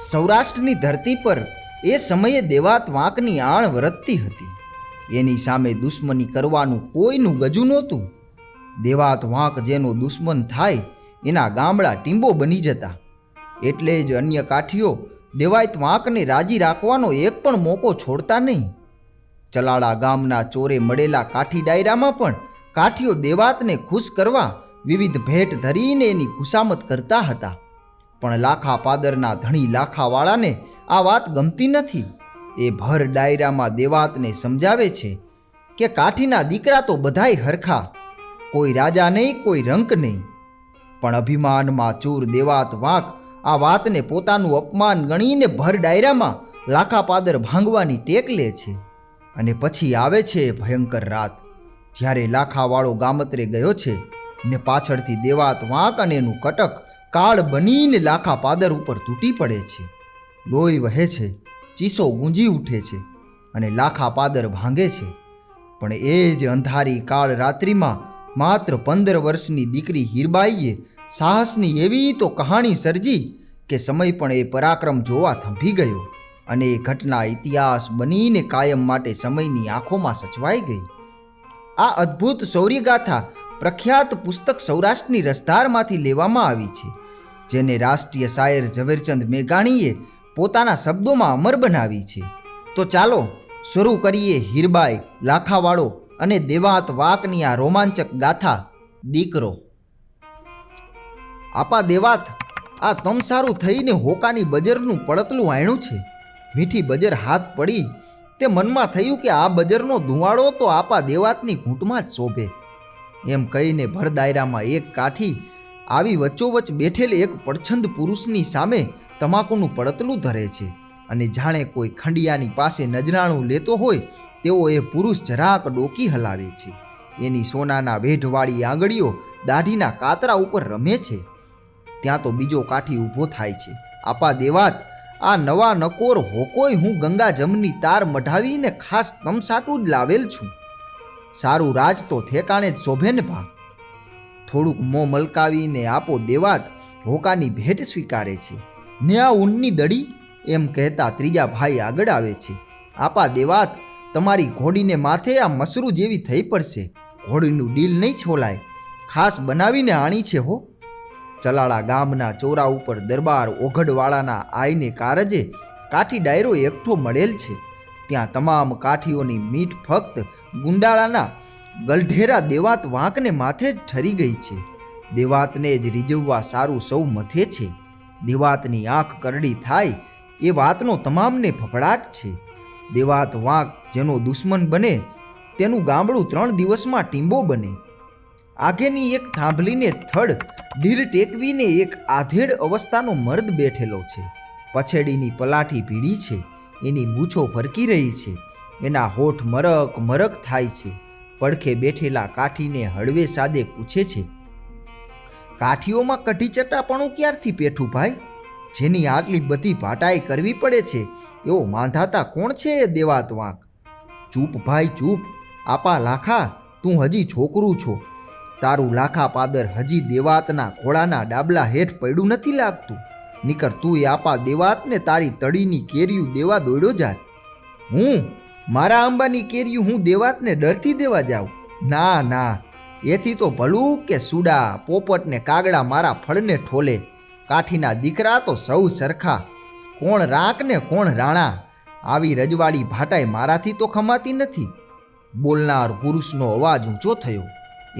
સૌરાષ્ટ્રની ધરતી પર એ સમયે દેવાત વાંકની આણ વરતતી હતી. એની સામે દુશ્મની કરવાનું કોઈનું ગજું નહોતું. દેવાત વાંક જેનો દુશ્મન થાય એના ગામડા ટીંબો બની જતા. એટલે જ અન્ય કાઠીઓ દેવાત વાંકને રાજી રાખવાનો એક પણ મોકો છોડતા નહીં. ચલાળા ગામના ચોરે મળેલા કાઠી ડાયરામાં પણ કાઠીઓ દેવાતને ખુશ કરવા વિવિધ ભેટ ધરીને એની ખુશામત કરતા હતા. પણ લાખા પાદરના ધણી લાખાવાળાને આ વાત ગમતી નથી. એ ભર ડાયરામાં દેવાતને સમજાવે છે કે કાઠીના દીકરા તો બધાય હરખા, કોઈ રાજા નહીં, કોઈ રંક નહીં. પણ અભિમાનમાં ચૂર દેવાત વાંક આ વાતને પોતાનું અપમાન ગણીને ભર ડાયરામાં લાખા પાદર ભાંગવાની ટેક લે છે. અને પછી આવે છે ભયંકર રાત, જ્યારે લાખાવાળો ગામત્રે ગયો છે ને પાછળથી દેવાત વાંક અને એનું કટક કાળ બનીને લાખા પાદર ઉપર તૂટી પડે છે. લોહી વહે છે, ચીસો ગુંજી ઉઠે છે અને લાખા પાદર ભાંગે છે. પણ એ જ અંધારી કાળ રાત્રિમાં માત્ર 15 વર્ષની દીકરી હીરબાઈએ સાહસની એવી તો કહાણી સર્જી કે સમય પણ એ પરાક્રમ જોવા થંભી ગયો અને એ ઘટના ઇતિહાસ બનીને કાયમ માટે સમયની આંખોમાં સચવાઈ ગઈ. આ અદ્ભુત શૌર્યગાથા પ્રખ્યાત પુસ્તક સૌરાષ્ટ્રની રસધારમાંથી લેવામાં આવી છે, જેને રાષ્ટ્રીય શાયર ઝવેરચંદ મેઘાણીએ પોતાના શબ્દોમાં અમર બનાવી છે. તો ચાલો શરૂ કરીએ હીરબાઈ, લાખાવાળો અને દેવાત વાંકની આ રોમાંચક ગાથા દીકરો. આપા દેવાત, આ તમ સારું થઈને હોકાની બજરનું પડતલું આયણું છે. મીઠી બજર હાથ પડી તે મનમાં થયું કે આ બજરનો ધુવાળો તો આપા દેવાતની ઘૂંટમાં જ શોભે. એમ કહીને ભર દાયરામાં એક કાઠી આવી વચ્ચોવચ્ચ બેઠેલ એક પડછંદ પુરુષની સામે તમાકુનું પડતલું ધરે છે અને જાણે કોઈ ખંડિયાની પાસે નજરાણું લેતો હોય તેવો એ પુરુષ જરાક ડોકી હલાવે છે. એની સોનાના વેઢવાળી આંગળીઓ દાઢીના કાતરા ઉપર રમે છે. ત્યાં તો બીજો કાઠી ઊભો થાય છે. આપા દેવાત, આ નવા નકોર હોકોય હું ગંગા જમની તાર મઢાવીને ખાસ તમસાટું જ લાવેલ છું. સારું રાજ તો ઠેકાણે જ શોભે ને ભા. થોડુંક મોં મલકાવીને આપો દેવાત હોકાની ભેટ સ્વીકારે છે. ને આ ઊનની દડી, એમ કહેતા ત્રીજા ભાઈ આગળ આવે છે. આપા દેવાત, તમારી ઘોડીને માથે આ મસરૂ જેવી થઈ પડશે. ઘોડીનું ડીલ નહીં છોલાય, ખાસ બનાવીને આણી છે હો. ચલાળા ગામના ચોરા ઉપર દરબાર ઓઘડવાળાના આઈને કારજે કાઠી ડાયરો એકઠો મળેલ છે. ત્યાં તમામ કાઠીઓની મીઠ ફક્ત ગુંડાળાના ગલઢેરા દેવાત વાંકને માથે જ ઠરી ગઈ છે. દેવાતને જ રીઝવવા સારું સૌ મથે છે. દેવાતની આંખ કરડી થાય એ વાતનો તમામને ફફડાટ છે. દેવાત વાંક જેનો દુશ્મન બને તેનું ગામડું 3 દિવસમાં ટીંબો બને. આગેની એક થાંભલીને થડ ઢીલ ટેકવીને એક આધેડ અવસ્થાનો મર્દ બેઠેલો છે. પછેડીની પલાઠી ભીડી છે, એની મૂછો ફરકી રહી છે, એના હોઠ મરક મરક થાય છે. પડખે બેઠેલા કાઠીને હળવે સાદે પૂછે છે, કાઠીઓમાં કઢી ચટાપણું ક્યારથી પેઠું ભાઈ? જેની આટલી બધી ભાટાઈ કરવી પડે છે એવો માંધાતા કોણ છે એ દેવાત વાંક? ચૂપ ભાઈ ચૂપ. આપા લાખા, તું હજી છોકરું છો. તારું લાખા પાદર હજી દેવાતના ઘોડાના ડાબલા હેઠ પડ્યું નથી લાગતું. નીકર તું એ આપા દેવાતને તારી તળીની કેરીયું દેવા દોડ્યો જાત. હું મારા આંબાની કેરીયું હું દેવાતને ડરથી દેવા જાઉં? ના ના, એથી તો ભલું કે સુડા પોપટ ને કાગડા મારા ફળને ઠોલે. કાઠીના દીકરા તો સૌ સરખા, કોણ રાંક ને કોણ રાણા. આવી રજવાડી ભાટાઈ મારાથી તો ખમાતી નથી. બોલનાર પુરુષનો અવાજ ઊંચો થયો.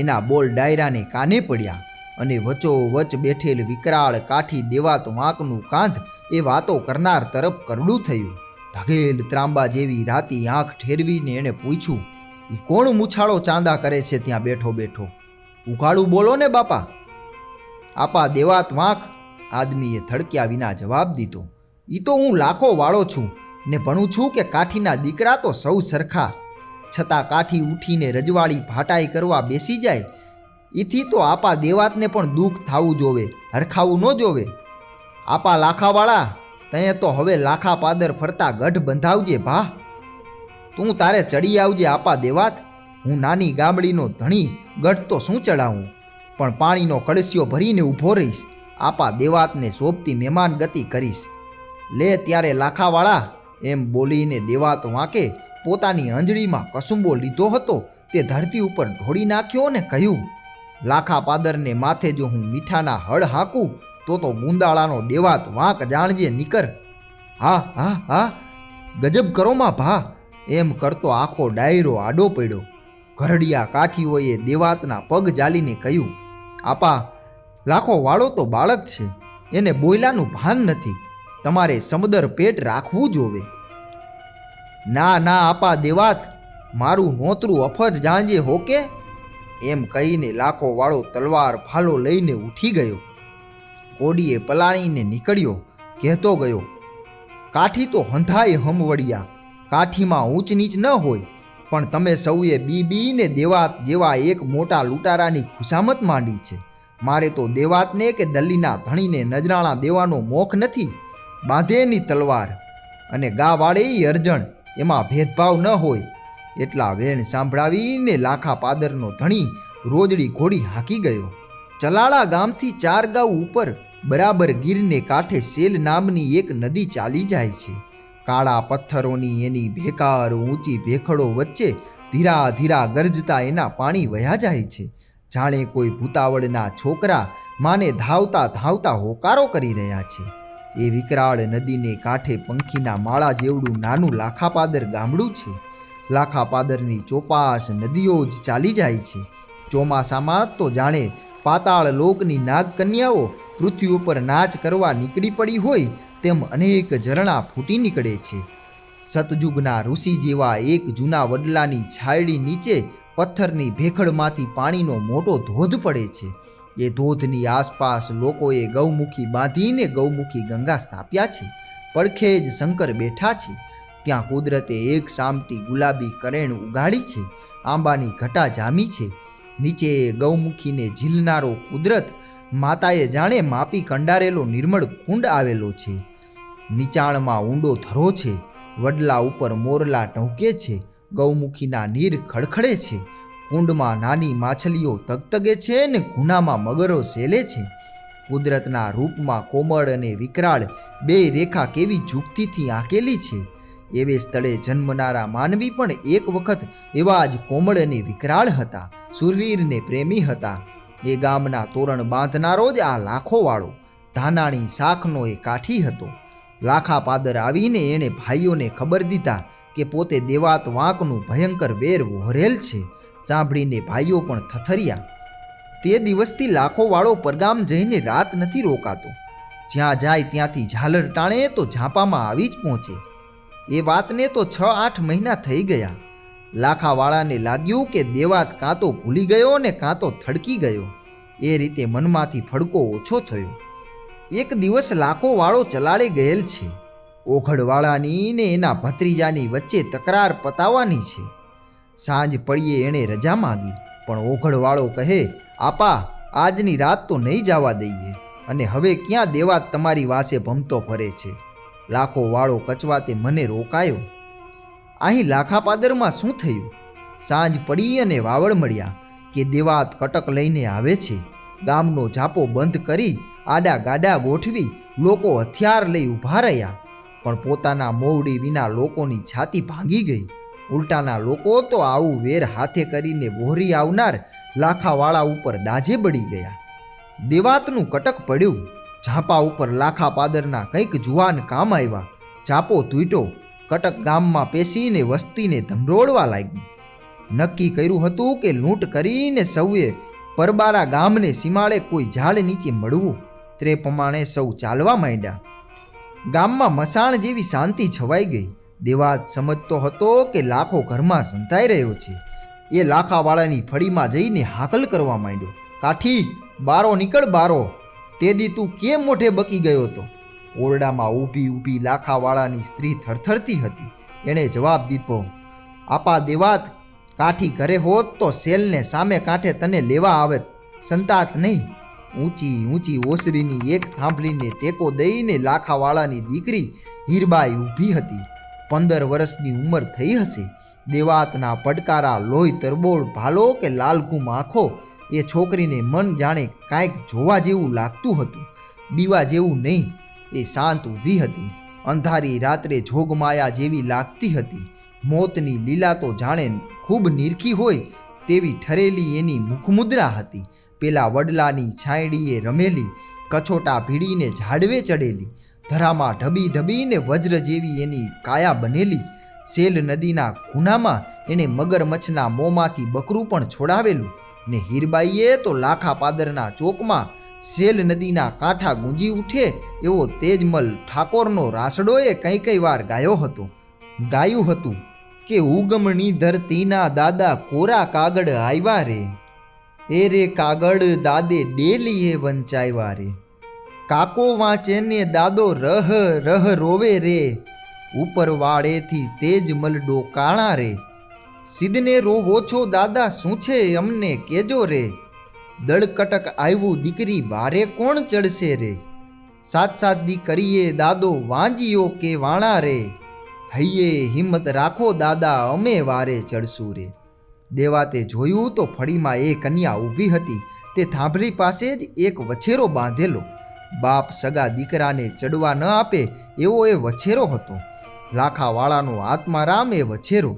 એના બોલ ડાયરાને કાને પડ્યા અને વચ્ચોવચ્ચ બેઠેલ વિકરાળ કાઠી દેવાત વાંકનું કાંધ એ વાતો કરનાર તરફ કરડું થયું. ધગેલ ત્રાંબા જેવી રાતી આંખ ઠેરવીને એણે પૂછ્યું, એ કોણ મૂછાળો ચાંદા કરે છે ત્યાં બેઠો બેઠો? ઉઘાડું બોલો ને બાપા. આપા દેવાત વાંક, આદમીએ થડક્યા વિના જવાબ દીધો, એ તો હું લાખો વાળો છું ને ભણું છું કે કાઠીના દીકરા તો સૌ સરખા. છતાં કાઠી ઉઠીને રજવાડી ભાટાઈ કરવા બેસી જાય એથી તો આપા દેવાતને પણ દુઃખ થવું જોવે, હરખાવું ન જોવે. આપા લાખાવાળા, તયે તો હવે લાખા પાદર ફરતા ગઢ બંધાવજે ભા. તું તારે ચડી આવજે આપા દેવાત. હું નાની ગામડીનો ધણી ગઢ તો શું ચડાવું, પણ પાણીનો કળશિયો ભરીને ઊભો રહીશ. આપા દેવાતને શોભતી મહેમાન ગતિ કરીશ. લે ત્યારે લાખાવાળા, એમ બોલીને દેવાત વાંકે પોતાની આંજળીમાં કસુંબો લીધો હતો તે ધરતી ઉપર ઢોળી નાખ્યો ને કહ્યું, લાખા પાદરને માથે જો હું મીઠાના હળ હાંકું તો ગુંદાળાનો દેવાત વાંક જાણજે નીકર. હા હા હા, ગજબ કરો માં ભા, એમ કરતો આખો ડાયરો આડો પડ્યો. ઘરડિયા કાઠીઓએ દેવાતના પગ જાલીને કહ્યું, આપા, લાખો વાળો તો બાળક છે, એને બોયલાનું ભાન નથી, તમારે સમદર પેટ રાખવું જોવે. ના ના આપા દેવાત, મારું નોતરું અફજ જાણજે હોકે, એમ કહીને લાખો વાળો તલવાર ફાલો લઈને ઉઠી ગયો. કોડીએ પલાણીને નીકળ્યો, કહેતો ગયો, કાઠી તો હંધાય હમવડિયા, કાઠીમાં ઊંચ નીચ ન હોય, પણ તમે સૌએ બીને દેવાત જેવા એક મોટા લૂંટારાની ખુશામત માંડી છે. મારે તો દેવાતને કે દલ્લીના ધણીને નજરાણા દેવાનો મોખ નથી. બાંધેની તલવાર અને ગાવાળે અરજણ, એમાં ભેદભાવ ન હોય. એટલા વેણ સાંભળાવીને લાખા પાદરનો ધણી રોજડી ઘોડી હાકી ગયો. ચલાળા ગામથી 4 ગાઉ ઉપર બરાબર ગીરને કાંઠે સેલ નામની એક નદી ચાલી જાય છે. કાળા પથ્થરોની એની ભેકાર ઊંચી ભેખડો વચ્ચે ધીરા ધીરા ગરજતા એના પાણી વહ્યા જાય છે. જાણે કોઈ ભૂતાવળના છોકરા માને ધાવતા ધાવતા હોકારો કરી રહ્યા છે. એ વિકરાળ નદીને કાંઠે પંખીના માળા જેવડું નાનું લાખાપાદર ગામડું છે. લાખાપાદરની ચોપાસ નદીઓ જ ચાલી જાય છે. ચોમાસામાં તો જાણે પાતાળ લોકની નાગકન્યાઓ પૃથ્વી ઉપર નાચ કરવા નીકળી પડી હોય તેમ અનેક ઝરણા ફૂટી નીકળે છે. સતયુગના ઋષિ જેવા એક જૂના વડલાની છાયડી નીચે પથ્થરની ભેખડમાંથી પાણીનો મોટો ધોધ પડે છે. એ ધોધની આસપાસ લોકોએ ગૌમુખી બાંધીને ગૌમુખી ગંગા સ્થાપ્યા છે. પડખે જ શંકર બેઠા છે. ત્યાં કુદરતે એક સામટી ગુલાબી કરેણ ઉગાડી છે. આંબાની ઘટા જામી છે. નીચે ગૌમુખીને ઝીલનારો કુદરત માતાએ જાણે માપી કંડારેલો નિર્મળ કુંડ આવેલો છે. નીચાણમાં ઊંડો થરો છે. વડલા ઉપર મોરલા ટહુકે છે. ગૌમુખીના નીર ખડખડે છે. કુંડમાં નાની માછલીઓ તગતગે છે ને ગુનામાં મગરો સેલે છે. કુદરતના રૂપમાં કોમળ અને વિકરાળ બે રેખા કેવી ઝૂકતીથી આંકેલી છે. એવે સ્થળે જન્મનારા માનવી પણ એક વખત એવા જ કોમળ અને વિકરાળ હતા. સુરવીર ને પ્રેમી હતા. એ ગામના તોરણ બાંધનારો જ આ લાખોવાળો ધાનાણી શાખનો એ કાઠી હતો. લાખા પાદર આવીને એણે ભાઈઓને ખબર દીધા કે પોતે દેવાત વાંકનું ભયંકર વેર વહોરેલ છે. સાંભળીને ભાઈઓ પણ થથર્યા. તે દિવસથી લાખોવાળો પરગામ જઈને રાત નથી રોકાતો. જ્યાં જાય ત્યાંથી ઝાલર ટાણે તો ઝાંપામાં આવી જ પહોંચે. એ વાતને તો 6-8 મહિના થઈ ગયા. લાખાવાળાને લાગ્યું કે દેવાત કાં તો ભૂલી ગયો ને કાં તો થડકી ગયો. એ રીતે મનમાંથી ફડકો ઓછો થયો. એક દિવસ લાખોવાળો ચલાળે ગયેલ છે. ઓઘડવાળાની ને એના ભત્રીજાની વચ્ચે તકરાર પતાવવાની છે. સાંજ પડીએ એણે રજા માગી, પણ ઓઘડવાળો કહે, આપા, આજની રાત તો નહીં જવા દઈએ, અને હવે ક્યાં દેવાત તમારી વાસે ભમતો ફરે છે. લાખોવાળો કચવાતે મને રોકાયો. અહીં લાખાપાદરમાં શું થયું? સાંજ પડી અને વાવડ મળ્યા કે દેવાત કટક લઈને આવે છે. ગામનો ઝાપો બંધ કરી આડા ગાડા ગોઠવી લોકો હથિયાર લઈ ઊભા રહ્યા, પણ પોતાના મોવડી વિના લોકોની છાતી ભાંગી ગઈ. ઉલટાના લોકો તો આવું વેર હાથે કરીને વહોરી આવનાર લાખાવાળા ઉપર દાજે બળી ગયા. દેવાતનું કટક પડ્યું. ઝાપા ઉપર લાખાપાદરના કંઈક જુવાન કામ આવ્યા. ઝાપો તૂટ્યો. કટક ગામમાં પેસીને વસ્તીને ધમરોળવા લાગ્યું. નક્કી કર્યું હતું કે લૂંટ કરીને સૌએ પરબારા ગામને સીમાડે કોઈ ઝાડ નીચે મળવું. તે પ્રમાણે સૌ ચાલવા માંડ્યા. ગામમાં મસાણ જેવી શાંતિ છવાઈ ગઈ. દેવાત સમજતો હતો કે લાખો ઘરમાં સંતાઈ રહ્યો છે. એ લાખાવાળાની ફળીમાં જઈને હાકલ કરવા માંડ્યો, કાઠી, બારો નીકળ બારો. તેદી તું કેમ મોઢે બકી ગયો હતો? ઓરડામાં ઊભી ઊભી લાખાવાળાની સ્ત્રી થરથરતી હતી. એણે જવાબ દીધો, આપા દેવાત, કાઠી ઘરે હોત તો સેલને સામે કાંઠે તને લેવા આવત, સંતાત નહીં. ઊંચી ઊંચી ઓસરીની એક થાંભલીને ટેકો દઈને લાખાવાળાની દીકરી હીરબાઈ ઊભી હતી. 15 વર્ષની ઉંમર થઈ હશે. દેવાતના પડકારા લોહી તરબોળ ભાલો કે લાલઘુમ આંખો એ છોકરીને મન જાણે કાંઈક જોવા જેવું લાગતું હતું. બીવા જેવું નહીં. એ શાંત ઊભી હતી. અંધારી રાત્રે જોગમાયા જેવી લાગતી હતી. મોતની લીલા તો જાણે ખૂબ નીરખી હોય તેવી ઠરેલી એની મુખમુદ્રા હતી. પેલા વડલાની છાંયડીએ રમેલી, કછોટા ભીડીને ઝાડવે ચડેલી, ધરામાં ઢબી ઢબીને વજ્ર જેવી એની કાયા બનેલી. સેલ નદીના ખૂણામાં એણે મગરમચ્છના મોંમાંથી બકરું પણ છોડાવેલું ને હીરબાઈએ તો લાખા પાદરના ચોકમાં સેલ નદીના કાંઠા ગુંજી ઉઠે એવો તેજમલ ઠાકોરનો રાસડોએ કઈ વાર ગાયું હતું કે ઉગમણી ધરતીના દાદા કોરા કાગળ આવ્યા રે, એ રે કાગળ દાદે ડેલીએ વંચાવ્યા રે. કાકો વાંચે ને દાદો રહ રહ રોવે રે, ઉપર વાળેથી તેજમલ ડોકાણા રે. સિદ્ધને રોવો છો દાદા શું છે અમને કેજો રે, દળકટક આવ્યું દીકરી વારે કોણ ચડશે રે. સાત દી કરીએ દાદો વાંજીયો કે વાણા રે, હૈયે હિંમત રાખો દાદા અમે વારે ચડશું રે. દેવાતે જોયું તો ફળીમાં એ કન્યા ઊભી હતી. તે થાંભલી પાસે જ એક વછેરો બાંધેલો. બાપ સગા દીકરાને ચડવા ન આપે એવો એ વછેરો હતો. લાખાવાળાનો આત્મારામ એ વછેરો.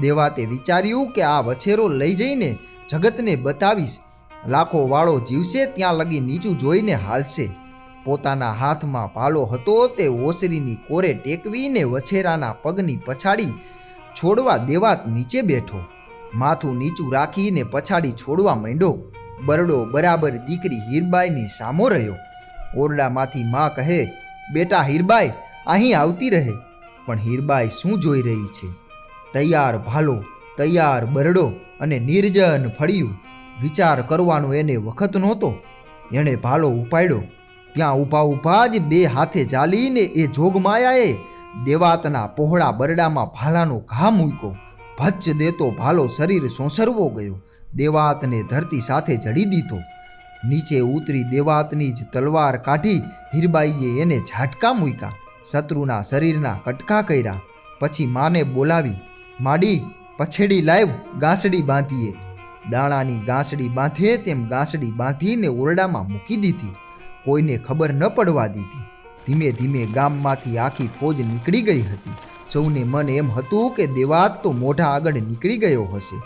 દેવાતે વિચાર્યું કે આ વછેરો લઈ જઈને જગતને બતાવીશ. લાખો વાળો જીવશે ત્યાં લગી નીચું જોઈને હાલશે. પોતાના હાથમાં ભાલો હતો તે ઓસરીની કોરે ટેકવીને વછેરાના પગની પછાડી છોડવા દેવાત નીચે બેઠો. માથું નીચું રાખીને પછાડી છોડવા માંડ્યો. બરડો બરાબર દીકરી હીરબાઈની સામો રહ્યો. ઓરડામાંથી માં કહે, બેટા હીરબાઈ અહીં આવતી રહે. પણ હીરબાઈ શું જોઈ રહી છે? તૈયાર ભાલો, તૈયાર બરડો અને નિર્જન ફળિયું. વિચાર કરવાનો એને વખત નહોતો. એણે ભાલો ઉપાડ્યો. ત્યાં ઊભા જ બે હાથે ચાલીને એ જોગમાયાએ દેવાતના પહોળા બરડામાં ભાલાનો ઘા મૂક્યો. ભચ્ચ દેતો ભાલો શરીર સોંસરવો ગયો. દેવાતને ધરતી સાથે જડી દીધો. નીચે ઉતરી દેવાતની જ તલવાર કાઢી હીરબાઈએ એને ઝાટકા મૂક્યા. શત્રુના શરીરના કટકા કર્યા. પછી માને બોલાવી, માડી પછેડી લાવ, ગાંસડી બાંધીએ. દાણાની ગાંસડી બાંધે તેમ ગાંસડી બાંધીને ઓરડામાં મૂકી દીધી. કોઈને ખબર ન પડવા દીધી. ધીમે ધીમે ગામમાંથી આખી ફોજ નીકળી ગઈ હતી. સૌને મન એમ હતું કે દેવાત તો મોઢા આગળ નીકળી ગયો હશે.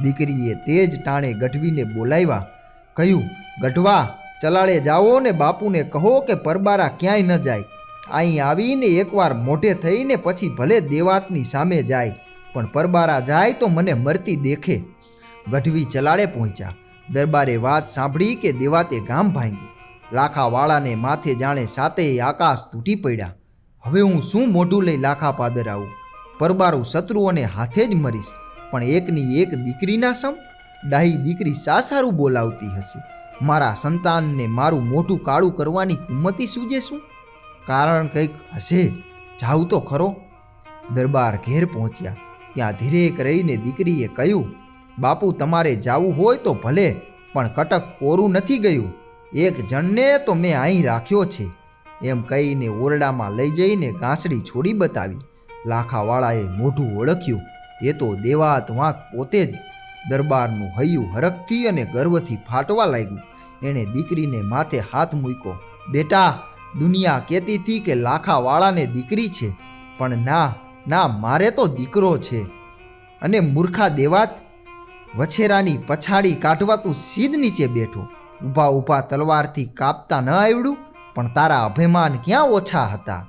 દીકરીએ તેજ ટાણે ગઢવીને બોલાવ્યા. કહ્યું, ગઢવા ચલાળે જાઓ ને બાપુને કહો કે પરબારા ક્યાંય ન જાય. અહીં આવીને એકવાર મોઢે થઈને પછી ભલે દેવાતની સામે જાય, પણ પરબારા જાય તો મને મરતી દેખે. ગઢવી ચલાળે પહોંચ્યા. દરબારે વાત સાંભળી કે દેવાતે ગામ ભાંગ્યું. લાખાવાળાને માથે જાણે સાતેય આકાશ તૂટી પડ્યા. હવે હું શું મોઢું લઈ લાખા પાદર આવું? પરબારું શત્રુઓને હાથે જ મરીશ. પણ એકની એક દીકરીના સમ? ડાહી દીકરી સારું બોલાવતી હશે. મારા સંતાનને મારું મોઢું કાળું કરવાની કુમતી સૂજે શું? કારણ કંઈક હશે. જાઉં તો ખરો. દરબાર ઘેર પહોંચ્યા. ત્યાં ધીરેક રહીને દીકરીએ કહ્યું, બાપુ તમારે જાવું હોય તો ભલે, પણ કટક કોરું નથી ગયું. એક જણને તો મેં અહીં રાખ્યો છે. એમ કહીને ઓરડામાં લઈ જઈને ગાંસડી છોડી બતાવી. લાખાવાળાએ મોઢું ઓળખ્યું. એ તો દેવાત વાંક પોતે જ. દરબારનું હૈયું હરખથી અને ગર્વથી ફાટવા લાગ્યું. એણે દીકરીને માથે હાથ મૂક્યો. બેટા, દુનિયા કહેતી હતી કે લાખાવાળાને દીકરી છે, પણ ના મારે તો દીકરો છે. અને મૂર્ખા દેવાત, વછેરાની પછાડી કાઢવા તું સીધ નીચે બેઠો. ઊભા તલવારથી કાપતા ન આવડ્યું? પણ તારા અભિમાન ક્યાં ઓછા હતા?